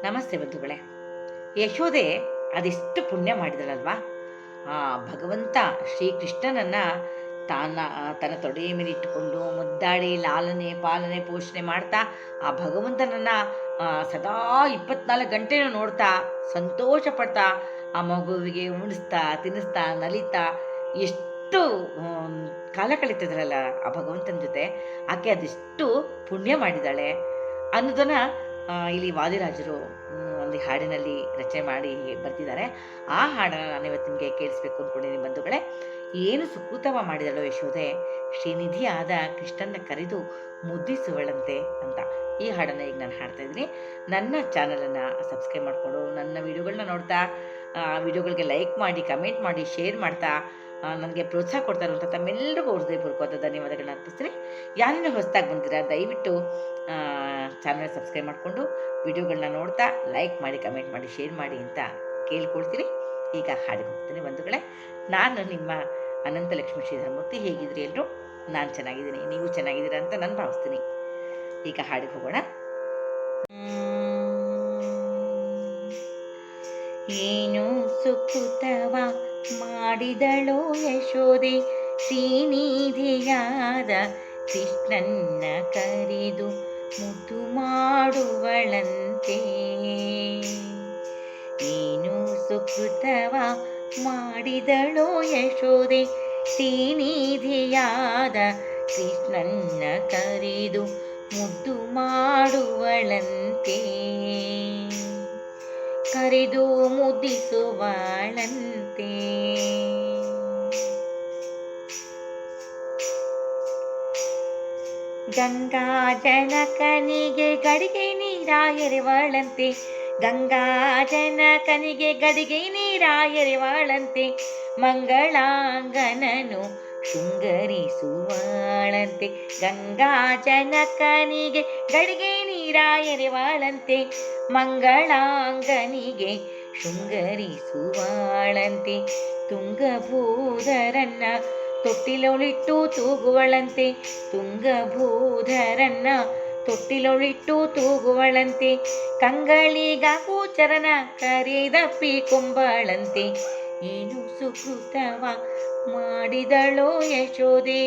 ನಮಸ್ತೆ ಬಂಧುಗಳೇ. ಯಶೋದೆ ಅದೆಷ್ಟು ಪುಣ್ಯ ಮಾಡಿದಳಲ್ವಾ. ಆ ಭಗವಂತ ಶ್ರೀಕೃಷ್ಣನನ್ನು ತನ್ನ ತೊಡೆಯ ಮೇಲೆ ಇಟ್ಟುಕೊಂಡು ಮುದ್ದಾಡಿ ಲಾಲನೆ ಪಾಲನೆ ಪೋಷಣೆ ಮಾಡ್ತಾ ಆ ಭಗವಂತನನ್ನು ಸದಾ 24 ಗಂಟೆನೂ ನೋಡ್ತಾ ಸಂತೋಷ ಪಡ್ತಾ ಆ ಮಗುವಿಗೆ ಉಣಿಸ್ತಾ ತಿನ್ನಿಸ್ತಾ ನಲಿತಾ ಎಷ್ಟು ಕಾಲ ಕಳೀತಿದ್ರಲ್ಲ ಆ ಭಗವಂತನ ಜೊತೆ. ಆಕೆ ಅದೆಷ್ಟು ಪುಣ್ಯ ಮಾಡಿದ್ದಾಳೆ ಅನ್ನೋದನ್ನು ಇಲ್ಲಿ ವಾದಿರಾಜರು ಒಂದು ಹಾಡಿನಲ್ಲಿ ರಚನೆ ಮಾಡಿ ಬರ್ತಿದ್ದಾರೆ. ಆ ಹಾಡನ್ನು ನಾನು ಇವತ್ತು ನಿಮಗೆ ಕೇಳಿಸ್ಬೇಕು ಅಂದ್ಕೊಂಡಿದ್ದೀನಿ ಬಂಧುಗಳೇ. ಏನು ಸುಕೃತವ ಮಾಡಿದಳೋ ಯಶೋದೆ, ಶ್ರೀನಿಧಿಯಾದ ಕೃಷ್ಣನ ಕರೆದು ಮುದ್ದಿಸುವಳಂತೆ ಅಂತ. ಈ ಹಾಡನ್ನು ಈಗ ನಾನು ಹಾಡ್ತಾ ಇದ್ದೀನಿ. ನನ್ನ ಚಾನಲನ್ನು ಸಬ್ಸ್ಕ್ರೈಬ್ ಮಾಡಿಕೊಂಡು ನನ್ನ ವಿಡಿಯೋಗಳನ್ನ ನೋಡ್ತಾ ವಿಡಿಯೋಗಳಿಗೆ ಲೈಕ್ ಮಾಡಿ, ಕಮೆಂಟ್ ಮಾಡಿ, ಶೇರ್ ಮಾಡ್ತಾ ನನಗೆ ಪ್ರೋತ್ಸಾಹ ಕೊಡ್ತಾ ಇರುವಂಥ ತಮ್ಮೆಲ್ಲರಿಗೂ ಹೃದಯಪೂರ್ವಕವಾದ ಧನ್ಯವಾದಗಳನ್ನ ಅರ್ಪಿಸ್ತೀನಿ. ಯಾರೇನೋ ಹೊಸದಾಗಿ ಬಂದಿರಾ ದಯವಿಟ್ಟು ಚಾನಲ್ ಸಬ್ಸ್ಕ್ರೈಬ್ ಮಾಡಿಕೊಂಡು ವಿಡಿಯೋಗಳನ್ನ ನೋಡ್ತಾ ಲೈಕ್ ಮಾಡಿ, ಕಮೆಂಟ್ ಮಾಡಿ, ಶೇರ್ ಮಾಡಿ ಅಂತ ಕೇಳ್ಕೊಳ್ತೀನಿ. ಈಗ ಹಾಡಿಗೆ ಹೋಗ್ತೀನಿ ಬಂಧುಗಳೇ. ನಾನು ನಿಮ್ಮ ಅನಂತಲಕ್ಷ್ಮಿ ಶ್ರೀಧರಮೂರ್ತಿ. ಹೇಗಿದ್ರಿ ಎಲ್ಲರೂ? ನಾನು ಚೆನ್ನಾಗಿದ್ದೀನಿ, ನೀವು ಚೆನ್ನಾಗಿದ್ದೀರಾ ಅಂತ ನಾನು ಭಾವಿಸ್ತೀನಿ. ಈಗ ಹಾಡಿಗೆ ಹೋಗೋಣ. ಏನು ಸುಕೃತವ ಮಾಡಿದಳೋ ಯಶೋದೆ, ಶ್ರೀನಿಧಿಯಾದ ಕೃಷ್ಣನ್ನ ಕರೆದು ಮುದ್ದು ಮಾಡುವಳಂತೆ. ಏನು ಸುಕೃತವ ಮಾಡಿದಳೋ ಯಶೋದೆ, ಶ್ರೀನಿಧಿಯಾದ ಕೃಷ್ಣನ್ನ ಕರೆದು ಮುದ್ದು ಮಾಡುವಳಂತೆ. ಕರೆದು ಮುದ್ದಿಸುವಳಂತೆ. ಗಂಗಾ ಜನಕನಿಗೆ ಗಡಿಗೆ ನೀರ ಎರೆವಳಂತೆ. ಗಂಗಾ ಜನಕನಿಗೆ ಗಡಿಗೆ ನೀರ ಎರೆವಳಂತೆ. ಮಂಗಳಾಂಗನನು ಶೃಂಗರಿಸುವಳಂತೆ. ಗಂಗಾ ಜನಕನಿಗೆ ಗಡಿಗೆ ನೀರ ಎರೆವಳಂತೆ. ಮಂಗಳಾಂಗನಿಗೆ ಶೃಂಗರಿಸುವಳಂತೆ. ತುಂಗಭೂಧರನ್ನ ತೊಟ್ಟಿಲೊಳಿಟ್ಟು ತೂಗುವಳಂತೆ. ತುಂಗಭೂಧರನ್ನ ತೊಟ್ಟಿಲೊಳಿಟ್ಟು ತೂಗುವಳಂತೆ. ಕಂಗಳಿಗ ಕೂಚರನ ಕರೆದಪ್ಪಿಕೊಂಬಳಂತೆ. ಏನು ಸುಕೃತವ ಮಾಡಿದಳೋ ಯಶೋದೆ,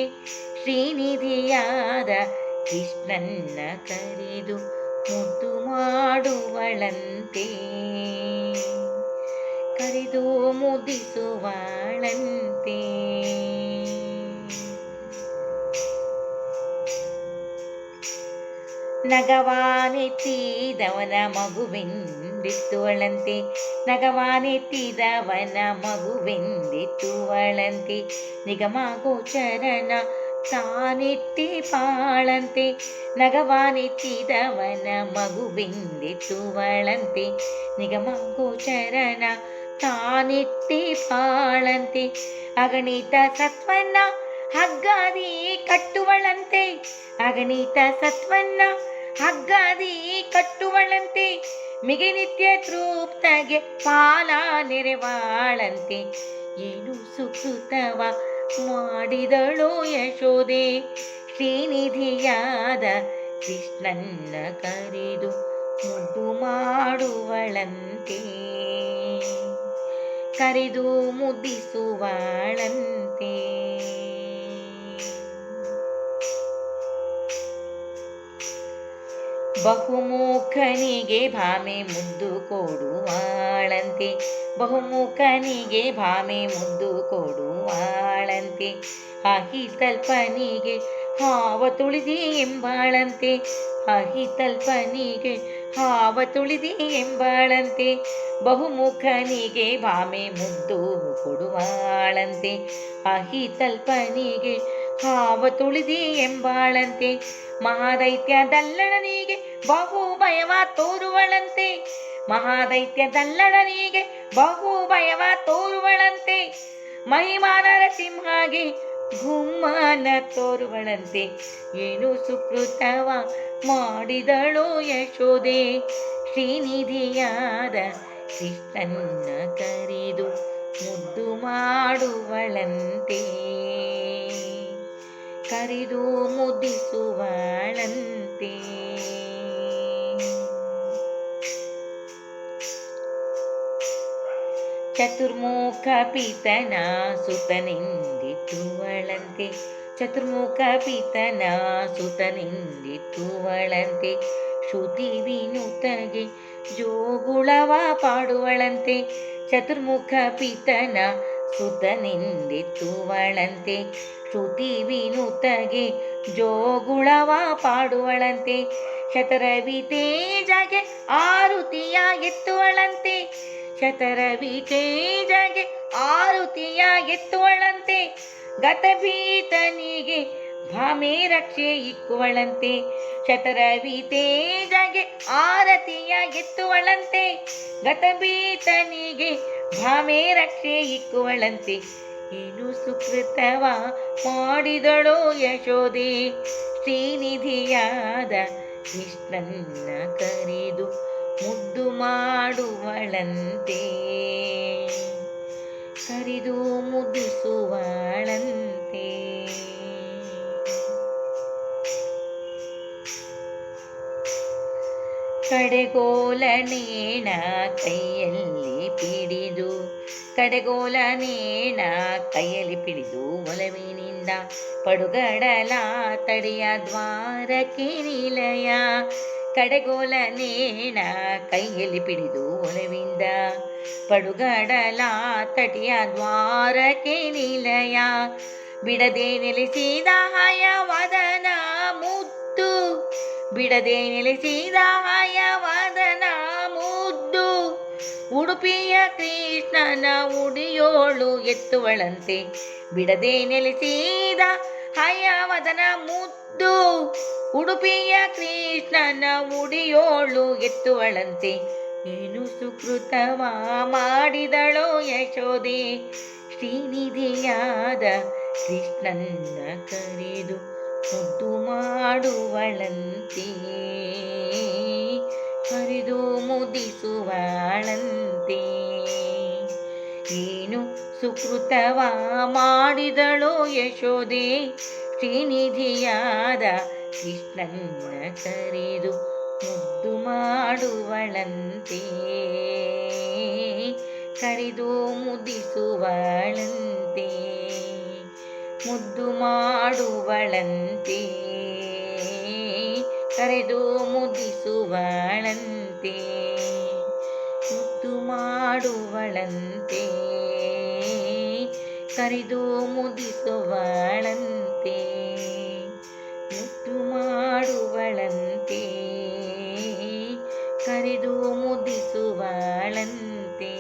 ಶ್ರೀನಿಧಿಯಾದ ಕೃಷ್ಣನ್ನ ಕರೆದು ಮುದ್ದು ಮಾಡುವಳಂತೆ. ಕರೆದು ಮುದ್ದಿಸುವಳಂತೆ. ನಗವಾನೆತ್ತಿದವನ ಮಗುವೆಂದಿತ್ತುವಳಂತೆ. ನಗವಾನೆತ್ತಿದವನ ಮಗುವೆಂದಿತ್ತುವಳಂತೆ. ನಿಗಮ ಗೋಚರನ ತಾನೆತ್ತಿ ಪಾಳಂತೆ. ನಗವಾನೆತ್ತಿದವನ ಮಗುವೆಂದಿತ್ತುವಳಂತೆ. ನಿಗಮ ಗೋಚರನ ತಾನೆತ್ತಿ ಪಾಳಂತೆ. ಅಗಣಿತ ಸತ್ವನ್ನ ಹಗ್ಗಾದಿ ಕಟ್ಟುವಳಂತೆ. ಅಗಣಿತ ಸತ್ವನ್ನ ಹಗ್ಗಾದಿ ಕಟ್ಟುವಳಂತೆ. ಮಿಗೆ ನಿತ್ಯ ತೃಪ್ತಗೆ ಪಾಲ ನೆರೆವಾಳಂತೆ. ಏನು ಸುಕೃತವ ಮಾಡಿದಳೋ ಯಶೋದೆ, ಶ್ರೀನಿಧಿಯಾದ ಕೃಷ್ಣನ್ನ ಕರೆದು ಮುದ್ದು ಮಾಡುವಳಂತೆ. ಕರೆದು ಮುದ್ದಿಸುವಳಂತೆ. ಬಹುಮುಖನಿಗೆ ಭಾಮೆ ಮುದ್ದು ಕೊಡುವಾಳಂತೆ. ಬಹುಮುಖನಿಗೆ ಭಾಮೆ ಮುದ್ದು ಕೊಡುವಾಳಂತೆ. ಅಹಿತಲ್ಪನಿಗೆ ಹಾವ ತುಳಿದಿ ಎಂಬಾಳಂತೆ. ಅಹಿತಲ್ಪನಿಗೆ ಹಾವ ತುಳಿದಿ ಎಂಬಾಳಂತೆ. ಬಹುಮುಖನಿಗೆ ಭಾಮೆ ಮುದ್ದು ಕೊಡುವಾಳಂತೆ. ಅಹಿತಲ್ಪನಿಗೆ ಹಾವ ತುಳಿದಿ ಎಂಬಾಳಂತೆ. ಮಹಾದೈತ್ಯದಲ್ಲಡನಿಗೆ ಬಹು ಭಯವ ತೋರುವಳಂತೆ. ಮಹಾದೈತ್ಯದಲ್ಲಡನಿಗೆ ಬಹು ಭಯವ ತೋರುವಳಂತೆ. ಮಹಿಮಾನರ ಸಿಂಹಾಗೆ ಗುಮ್ಮನ ತೋರುವಳಂತೆ. ಏನು ಸುಕೃತವ ಮಾಡಿದಳೋ ಯಶೋದೆ, ಶ್ರೀನಿಧಿಯಾದ ಕೃಷ್ಣನ್ನ ಕರೆದು ಮುದ್ದು ಮಾಡುವಳಂತೆ. ಕರೆದು ಮುದ್ದಿಸುವಳಂತೆ. ಚತುರ್ಮುಖ ಪಿತನ ಸುತನೆಂದಿತ್ತುವಳಂತೆ, ಚತುರ್ಮುಖ ಪಿತನ ಸುತನೆಂದಿತ್ತುವಳಂತೆ, ಶ್ರುತಿ ವಿನುತಗೆ ಜೋಗುಳವ ಪಾಡುವಳಂತೆ, ಚತುರ್ಮುಖ ಪಿತನ ಸುತನೆಂದಿತ್ತುವಳಂತೆ, ಶ್ರುತಿ ವಿನುತಗೆ ಜೋಗುಳವ ಪಾಡುವಳಂತೆ, ಶತರವಿ ತೇಜಗೆ ಆರುತಿಯ ಎತ್ತುವಳಂತೆ, ಶತರವಿ ತೇಜಗೆ ಆರುತಿಯ ಎತ್ತುವಳಂತೆ, ಗತಭೀತನಿಗೆ ಭಾಮೆ ರಕ್ಷೆ ಇಕ್ಕುವಳಂತೆ, ಶತರವಿ ತೇಜಗೆ ಆರತಿಯ ಎತ್ತುವಳಂತೆ, ಗತಭೀತನಿಗೆ ಭಾಮೆ ರಕ್ಷೆ ಇಕ್ಕುವಳಂತೆ, ಏನು ಸುಕೃತವ ಮಾಡಿದಳೋ ಯಶೋದೆ, ಶ್ರೀನಿಧಿಯಾದ ಕೃಷ್ಣನ್ನ ಕರೆದು ಮುದ್ದು ಮಾಡುವಳಂತೆ, ಕರೆದು ಮುದಿಸುವಳಂತೆ. ಕಡೆಗೋಲನೇಣ ಕೈಯಲ್ಲಿ ಪಿಡಿದು, ಕಡೆಗೋಲನೇಣ ಕೈಯಲ್ಲಿ ಪಿಡಿದು ಒಲವಿನಿಂದ ಪಡುಗಡಲ ತಡೆಯ ದ್ವಾರಕ್ಕೆ ನಿಲಯ, ಕಡೆಗೋಲನೇಣ ಕೈಯಲ್ಲಿ ಪಿಡಿದು ಒಲವಿಂದ ಪಡುಗಡಲ ತಡೆಯ ದ್ವಾರಕ್ಕೆ ನಿಲಯ, ಬಿಡದೆ ನೆಲೆಸಿದ ಹಯವದನ ಮುದ್ದು, ಬಿಡದೆ ನೆಲೆಸಿದ ಹಯವದನ ಮುದ್ದು, ಉಡುಪಿಯ ಕೃಷ್ಣನ ಉಡಿಯೋಳು ಎತ್ತುವಳಂತೆ, ಬಿಡದೆ ನೆಲೆಸಿದ ಹಯವದನ ಮುದ್ದು, ಉಡುಪಿಯ ಕೃಷ್ಣನ ಉಡಿಯೋಳು ಎತ್ತುವಳಂತೆ, ಏನು ಸುಕೃತವ ಮಾಡಿದಳೋ ಯಶೋದೆ, ಶ್ರೀನಿಧಿಯಾದ ಕೃಷ್ಣನ್ನ ಕರೆದು ಮುದ್ದು ಮಾಡುವಳಂತೆ, ಕರೆದು ಮುದಿಸುವಳಂತೆ, ಏನು ಸುಕೃತವ ಮಾಡಿದಳೋ ಯಶೋದೆ, ಶ್ರೀನಿಧಿಯಾದ ಕೃಷ್ಣನ್ನ ಕರೆದು ಮುದ್ದು ಮಾಡುವಳಂತೆ, ಕರೆದು ಮುದಿಸುವಳಂತೆ, ಮುದ್ದು ಮಾಡುವಳಂತೆ, ಕರೆದು ಮುದಿಸುವಳಂತೆ, ಮುದ್ದು ಮಾಡುವಳಂತೆ, ಕರೆದು ಮುದಿಸುವಳಂತೆ, ಮುದ್ದು ಮಾಡುವಳಂತೆ, ಕರೆದು ಮುದಿಸುವಳಂತೆ.